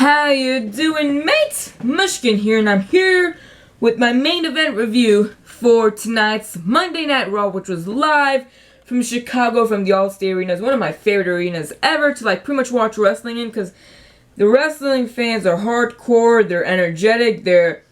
How you doing, mate? Mushkin here, and I'm here with my main event review for tonight's Monday Night Raw, which was live from Chicago from the Allstate Arena. It's one of my favorite arenas ever to pretty much watch wrestling in, because the wrestling fans are hardcore, they're energetic, they're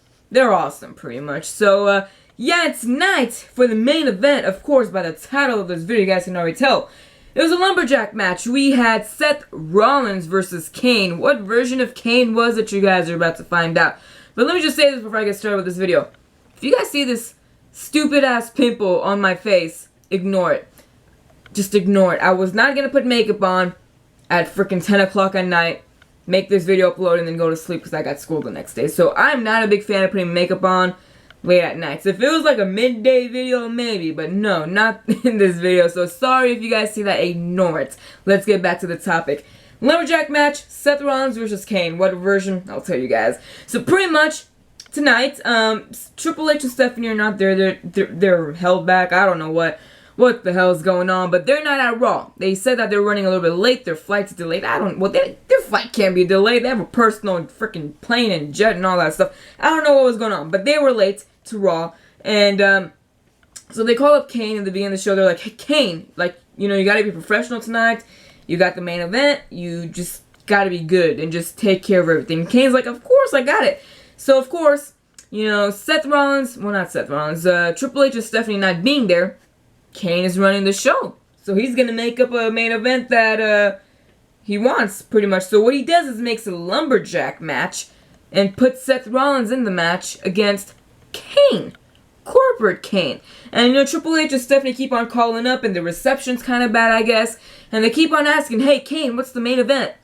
awesome pretty much. So yeah, tonight for the main event, of course, by the title of this video, you guys can already tell. It was a LumberJack match. We had Seth Rollins versus Kane. What version of Kane was it, you guys are about to find out. But let me just say this before I get started with this video. If you guys see this stupid ass pimple on my face, ignore it. Just ignore it. I was not going to put makeup on at freaking 10 o'clock at night, make this video upload, and then go to sleep because I got school the next day. So I'm not a big fan of putting makeup on late at night. So if it was like a midday video, maybe, but no, not in this video. So sorry if you guys see that, ignore it. Let's get back to the topic. LumberJack match, Seth Rollins versus Kane. What version? I'll tell you guys. So pretty much tonight, Triple H and Stephanie are not there. They're held back. I don't know what the hell is going on, but they're not at Raw. They said that they're running a little bit late. Their flight's delayed. Their flight can't be delayed. They have a personal freaking plane and jet and all that stuff. I don't know what was going on, but they were late to Raw, and so they call up Kane in the beginning of the show. They're like, hey, Kane, you gotta be professional tonight. You got the main event. You just gotta be good and just take care of everything. Kane's like, of course, I got it. So of course, Seth Rollins, well, not Seth Rollins, Triple H and Stephanie not being there, Kane is running the show. So he's gonna make up a main event that he wants, pretty much. So what he does is makes a LumberJack match and puts Seth Rollins in the match against Kane, corporate Kane. And Triple H and Stephanie keep on calling up, and the reception's kind of bad, I guess. And they keep on asking, hey, Kane, what's the main event?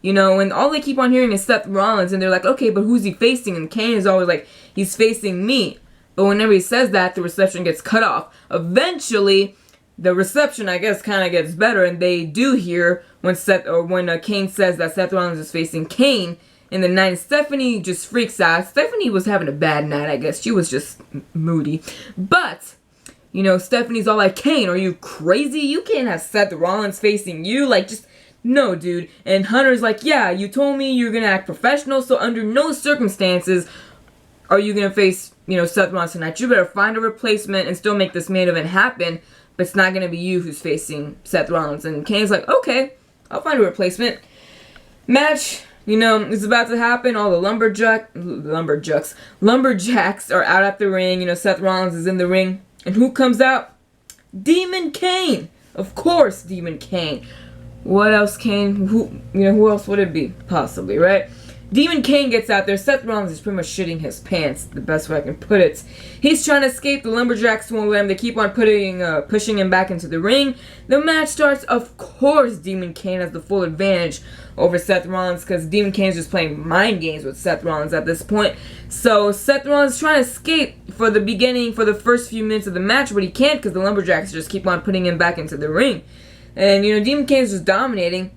And all they keep on hearing is Seth Rollins, and they're like, okay, but who's he facing? And Kane is always like, he's facing me. But whenever he says that, the reception gets cut off. Eventually, the reception, I guess, kind of gets better, and they do hear when Kane says that Seth Rollins is facing Kane in the night. Stephanie just freaks out. Stephanie was having a bad night, I guess. She was just moody. But, Stephanie's all like, Kane, are you crazy? You can't have Seth Rollins facing you. No, dude. And Hunter's like, yeah, you told me you're going to act professional, so under no circumstances are you going to face, Seth Rollins tonight. You better find a replacement and still make this main event happen, but it's not going to be you who's facing Seth Rollins. And Kane's like, okay, I'll find a replacement. Match, it's about to happen. All the LumberJacks are out at the ring. Seth Rollins is in the ring. And who comes out? Demon Kane. Of course, Demon Kane. What else, Kane? Who else would it be? Possibly, right? Demon Kane gets out there. Seth Rollins is pretty much shitting his pants, the best way I can put it. He's trying to escape. The LumberJacks won't let him. They keep on pushing him back into the ring. The match starts. Of course, Demon Kane has the full advantage over Seth Rollins, because Demon Kane's just playing mind games with Seth Rollins at this point. So Seth Rollins is trying to escape for the first few minutes of the match, but he can't because the LumberJacks just keep on putting him back into the ring. And, Demon Kane's just dominating.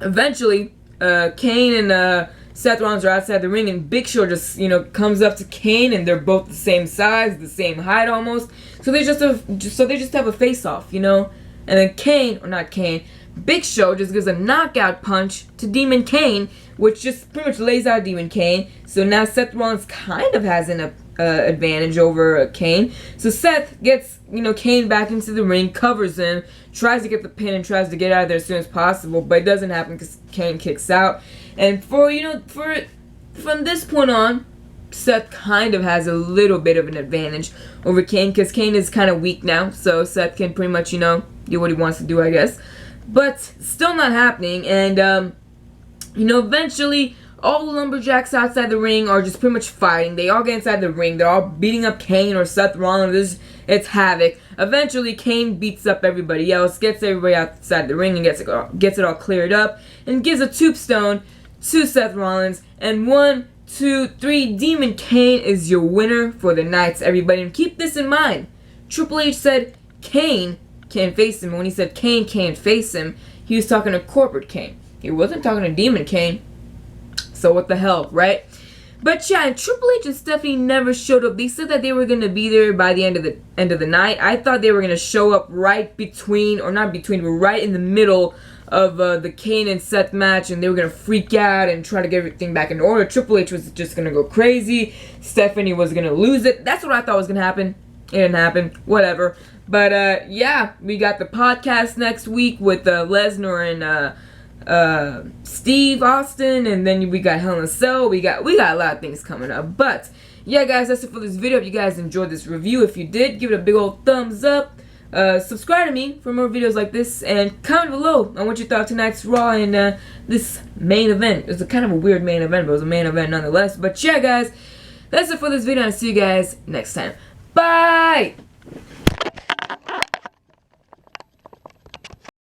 Eventually, Kane and Seth Rollins are outside the ring, and Big Show just, comes up to Kane, and they're both the same size, the same height almost. So they just have a face-off, And then Big Show just gives a knockout punch to Demon Kane, which just pretty much lays out Demon Kane. So now Seth Rollins kind of has an advantage over Kane. So Seth gets, Kane back into the ring, covers him, tries to get the pin and tries to get out of there as soon as possible, but it doesn't happen because Kane kicks out. And from this point on, Seth kind of has a little bit of an advantage over Kane, because Kane is kind of weak now, so Seth can pretty much, do what he wants to do, I guess. But still not happening, and eventually all the LumberJacks outside the ring are just pretty much fighting. They all get inside the ring. They're all beating up Kane or Seth Rollins. It's havoc. Eventually, Kane beats up everybody else, gets everybody outside the ring, and gets it all cleared up, and gives a tombstone to Seth Rollins. And 1, 2, 3, Demon Kane is your winner for the night, everybody. And keep this in mind. Triple H said Kane can't face him. When he said Kane can't face him, he was talking to corporate Kane. He wasn't talking to Demon Kane. So what the hell, right? But yeah, Triple H and Stephanie never showed up. They said that they were going to be there by the end of the night. I thought they were going to show up right in the middle of the Kane and Seth match, and they were gonna freak out and try to get everything back in order. Triple H was just gonna go crazy. Stephanie was gonna lose it. That's what I thought was gonna happen. It didn't happen. Whatever. But yeah, we got the podcast next week with Lesnar and Steve Austin, and then we got Hell in a Cell. We got a lot of things coming up. But yeah, guys, that's it for this video. If you guys enjoyed this review, if you did, give it a big old thumbs up. Subscribe to me for more videos like this, and comment below on what you thought tonight's Raw and this main event. It was a kind of a weird main event, but it was a main event nonetheless. But yeah, guys, that's it for this video, and I'll see you guys next time. Bye!